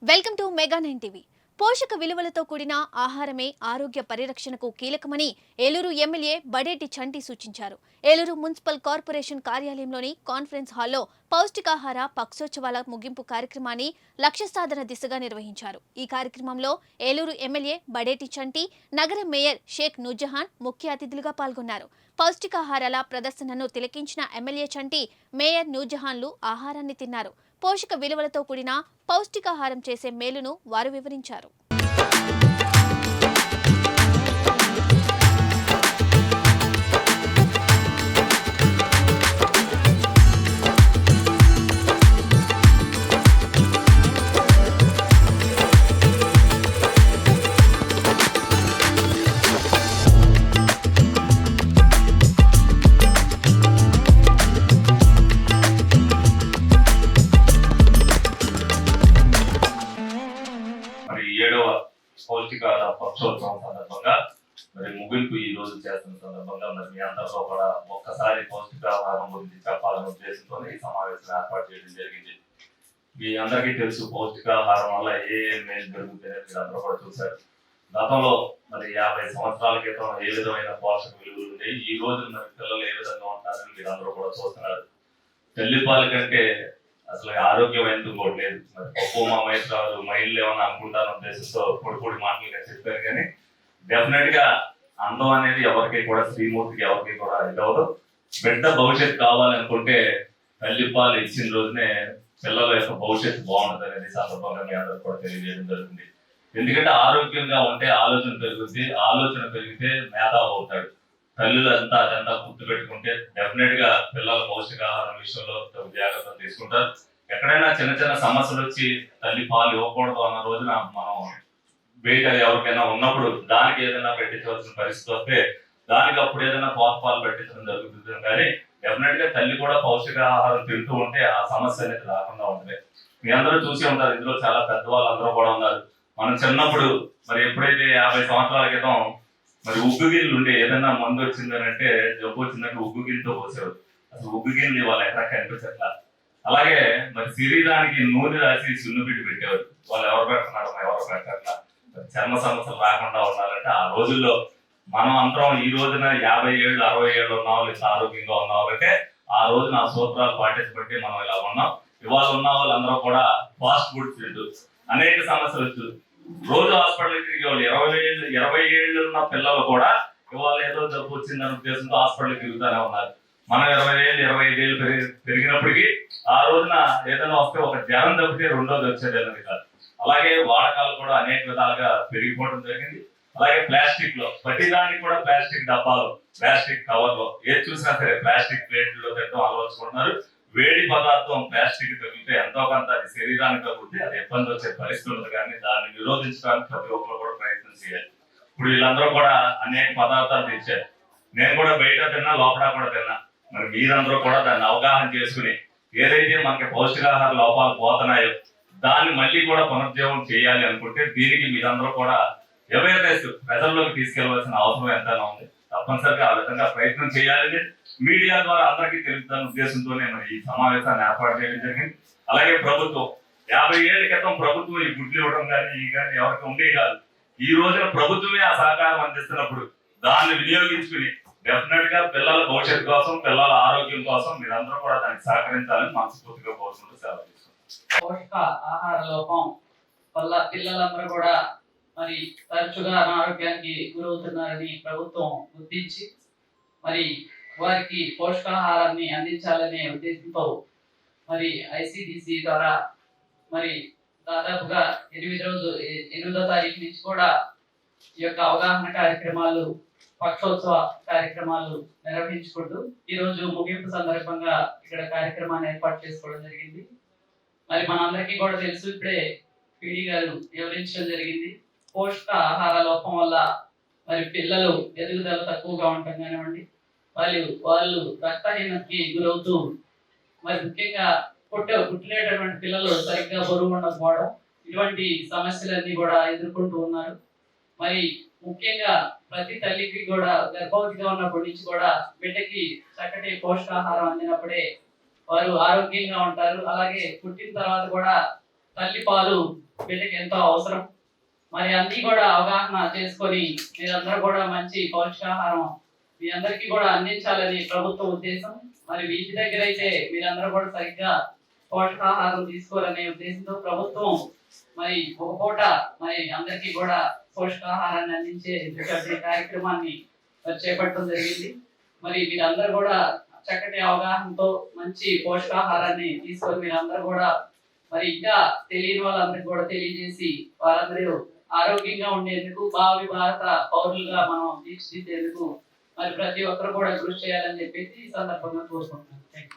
Welcome to mega 9 TV. పోషక విలువలతో కూడిన ఆహారమే ఆరోగ్య పరిరక్షణకు కీలకమని ఏలూరు ఎమ్మెల్యే బడేటి చంటి సూచించారు. ఏలూరు మున్సిపల్ కార్పొరేషన్ కార్యాలయంలోని కాన్ఫరెన్స్ హాల్లో పౌష్టికాహార పక్షోత్సవాల ముగింపు కార్యక్రమాన్ని లక్ష్య సాధన దిశగా నిర్వహించారు. ఈ కార్యక్రమంలో ఏలూరు ఎమ్మెల్యే బడేటి చంటి, నగర మేయర్ షేక్ నూర్జహాన్ ముఖ్య అతిథులుగా పాల్గొన్నారు. పౌష్టికాహారాల ప్రదర్శనను తిలకించిన ఎమ్మెల్యే చంటి, మేయర్ నూర్జహాన్లు ఆహారాన్ని తిన్నారు. పోషక విలువలతో కూడిన పౌష్టికాహారం చేసే మేలును వారు వివరించారు. ఏడవ పౌష్టికాహార పక్షోత్సవం సందర్భంగా ముగింపు ఈ రోజు చేస్తున్న సందర్భంగా మీ అందరితో కూడా ఒక్కసారి పౌష్టికాహారం గురించి చెప్పాలనే ఉద్దేశంతో ఈ సమావేశం ఏర్పాటు చేయడం జరిగింది. మీ అందరికీ తెలుసు పౌష్టికాహారం వల్ల ఏ మేలు జరుగుతుందని మీరు అందరూ కూడా చూశారు. గతంలో 50 సంవత్సరాల క్రితం ఏ విధమైన పోషక విలువలు ఉన్నాయి, ఈ రోజు పిల్లలు ఏ విధంగా ఉంటారని మీరు అందరూ కూడా చూస్తున్నారు. తల్లిపాల కంటే అసలు ఆరోగ్యమైనది కూడా లేదు. పప్పు మా మైత్రాలు మైళ్ళు ఏమన్నా అనుకుంటాను ఉద్దేశంతో పొడి మాటలుగా చెప్పారు. కానీ డెఫినెట్ గా అందం అనేది ఎవరికి కూడా, శ్రీమూర్తికి ఎవరికి కూడా ఇదవదు. బిడ్డ భవిష్యత్తు కావాలనుకుంటే తల్లిపాలు ఇచ్చిన రోజునే పిల్లల యొక్క భవిష్యత్తు బాగుంటుంది అనేది సందర్భంగా మీ అందరూ కూడా తెలియజేయడం జరుగుతుంది. ఎందుకంటే ఆరోగ్యంగా ఉంటే ఆలోచన పెరుగుతుంది, ఆలోచన పెరిగితే మేధావి అవుతాడు. తల్లులంతా అదంతా గుర్తు పెట్టుకుంటే డెఫినెట్ గా పిల్లల పౌష్టికాహారం విషయంలో జాగ్రత్తలు తీసుకుంటారు. ఎక్కడైనా చిన్న చిన్న సమస్యలు వచ్చి తల్లి పాలు ఇవ్వకూడదు అన్న రోజున మనం వెయిట్ ఎవరికైనా ఉన్నప్పుడు దానికి ఏదైనా పెట్టించవలసిన పరిస్థితి వస్తే దానికి అప్పుడు ఏదైనా పాలు పెట్టించడం జరుగుతుంది. కానీ డెఫినెట్ గా తల్లి కూడా పౌష్టికాహారం తింటూ ఉంటే ఆ సమస్య అనేది రాకుండా ఉంటుంది. మీ అందరూ చూసి ఉంటారు, ఇందులో చాలా పెద్దవాళ్ళు అందరూ కూడా ఉన్నారు. మనం చిన్నప్పుడు ఎప్పుడైతే 50 సంవత్సరాల క్రితం ఉగ్గు గిన్నెలు ఉండే, ఏదైనా మందు వచ్చిందని అంటే జబ్బు వచ్చిందంటే ఉగ్గు గిన్నెతో పోసేవారు. అసలు ఉగ్గు గిన్నెలు వాళ్ళు ఎక్కడ కనిపించట్లా. అలాగే శరీరానికి నూనె రాసి సున్నుపిట్టి పెట్టేవారు. వాళ్ళు ఎవరు పెడుతున్నారు, ఎవరు పెట్టట్లా. చర్మ సమస్యలు రాకుండా ఉండాలంటే ఆ రోజుల్లో మనం అందరం ఈ రోజున 50 ఏళ్ళు 60 ఏళ్ళు ఉన్న వాళ్ళు ఇట్లా ఆరోగ్యంగా ఉన్న వాళ్ళంటే ఆ రోజున ఆ సూత్రాలు పాటించబట్టి మనం ఇలా ఉన్నాం. ఇవాళ ఉన్న వాళ్ళందరూ కూడా ఫాస్ట్ ఫుడ్ తింటూ అనేక సమస్యలు వచ్చు. రోజు హాస్పిటల్కి తిరిగే వాళ్ళు 20 ఏళ్ళు ఉన్న పిల్లలు కూడా ఇవాళ ఏదో జబ్బు వచ్చిందనే ఉద్దేశంతో హాస్పిటల్కి తిరుగుతూనే ఉన్నారు. మనం 20 ఏళ్ళు 25 ఏళ్ళు పెరిగినప్పటికీ ఆ రోజున ఏదైనా వస్తే ఒక జ్వరం తప్పితే రెండోది వచ్చేది అనేది కాదు. అలాగే వాడకాలు కూడా అనేక విధాలుగా పెరిగిపోవడం జరిగింది. అలాగే ప్లాస్టిక్ లో ప్రతిదానికి కూడా ప్లాస్టిక్ డబ్బాలు, ప్లాస్టిక్ కవర్లు, ఏది చూసినా సరే ప్లాస్టిక్ ప్లేట్లో తినడం అలవర్చుకుంటున్నారు. వేడి పదార్థం ప్లాస్టిక్ తగిలితే ఎంతో కొంత అది శరీరానికి తగ్గుతుంది, అది ఇబ్బంది వచ్చే పరిస్థితి ఉంది. కానీ దాన్ని నిరోధించడానికి ప్రతి ఒక్కరు కూడా ప్రయత్నం చేయాలి. ఇప్పుడు వీళ్ళందరూ కూడా అనేక పదార్థాలు తెచ్చారు. నేను కూడా బయట తిన్నా, లోపల కూడా తిన్నా. మీరందరూ కూడా దాన్ని అవగాహన చేసుకుని ఏదైతే మనకి పౌష్టికాహార లోపాలు పోతున్నాయో దాన్ని మళ్ళీ కూడా పునరుజ్జీవం చేయాలి అనుకుంటే దీనికి మీరందరూ కూడా అవేర్నెస్ ప్రజల్లోకి తీసుకెళ్లవలసిన అవసరం ఎంతైనా ఉంది. తప్పనిసరిగా ఆ విధంగా ప్రయత్నం చేయాలని మీడియా ద్వారా అందరికీ తెలుపుతున్న ఉద్దేశంతోనే ఈ సమావేశాన్ని ఏర్పాటు చేయడం జరిగింది. అలాగే ప్రభుత్వం 50 ఏళ్ల క్రితం ప్రభుత్వం ఈ గుడ్లు ఇవ్వడం కానీ ఈ కానీ ఎవరికి ఉండే కాదు. ఈ రోజున ప్రభుత్వమే ఆ సహకారం అందిస్తున్నప్పుడు దాన్ని వినియోగించుకుని డెఫినెట్ గా పిల్లల భవిష్యత్తు కోసం, పిల్లల ఆరోగ్యం కోసం మీరందరూ కూడా దానికి సహకరించాలని మనస్ఫూర్తిగా కోరుకుంటూ సెలవు తీసుకుంటాం. పోషక ఆహార లోపం వల్ల పిల్లలందరూ కూడా తరచుగా అనారోగ్యానికి గురవుతున్నారని ప్రభుత్వం గుర్తించి వారికి పోషకాహారాన్ని అందించాలనే ఉద్దేశంతో ఐసిడిసి ద్వారా దాదాపుగా 8వ తారీఖు నుంచి కూడా ఈ యొక్క అవగాహన కార్యక్రమాలు, పక్షోత్సవ కార్యక్రమాలు నిర్వహించుకుంటూ ఈ రోజు ముగింపు సందర్భంగా ఇక్కడ కార్యక్రమాన్ని ఏర్పాటు చేసుకోవడం జరిగింది. మనందరికీ కూడా తెలుసు, ఇప్పుడే పిడి గారు వివరించడం జరిగింది. పోషక ఆహార లోపం వల్ల పిల్లలు ఎదుగుదల తక్కువగా ఉండటం కానివ్వండి, వాళ్ళు రక్తహీనతకి గురవుతూ ముఖ్యంగా పుట్టినటువంటి పిల్లలు సరిగ్గా బరువు ఉండకపోవడం, ఇటువంటి సమస్యలన్నీ కూడా ఎదుర్కొంటూ ఉన్నారు. ముఖ్యంగా ప్రతి తల్లికి కూడా గర్భవతిగా ఉన్నప్పటి నుంచి కూడా బిడ్డకి చక్కటి పోషకాహారం అందినప్పుడే వారు ఆరోగ్యంగా ఉంటారు. అలాగే పుట్టిన తర్వాత కూడా తల్లి పాలు బిడ్డకి ఎంతో అవసరం. మరి అన్ని కూడా అవగాహన చేసుకొని మీరందరూ కూడా మంచి పౌష్టికాహారం మీ అందరికీ కూడా అందించాలని ప్రభుత్వ ఉద్దేశం. మరి వీటి దగ్గర అయితే మీరందరూ కూడా సరిగ్గా పోషకాహారం తీసుకోవాలనే ఉద్దేశంతో ప్రభుత్వం మరి ఒక పూట మరి అందరికీ కూడా పోషకాహారాన్ని అందించే ఇటువంటి కార్యక్రమాన్ని మరి చేపట్టడం జరిగింది. మరి మీరందరూ కూడా చక్కటి అవగాహనతో మంచి పోషకాహారాన్ని తీసుకొని మీరందరూ కూడా మరి ఇంకా తెలియని వాళ్ళందరికీ కూడా తెలియజేసి వారందరూ ఆరోగ్యంగా ఉండేందుకు భావి భారత పౌరులుగా మనం తీర్చిదిద్దేందుకు మరి ప్రతి ఒక్కరు కూడా కృషి చేయాలని చెప్పేసి ఈ సందర్భంగా కోరుకుంటున్నాను.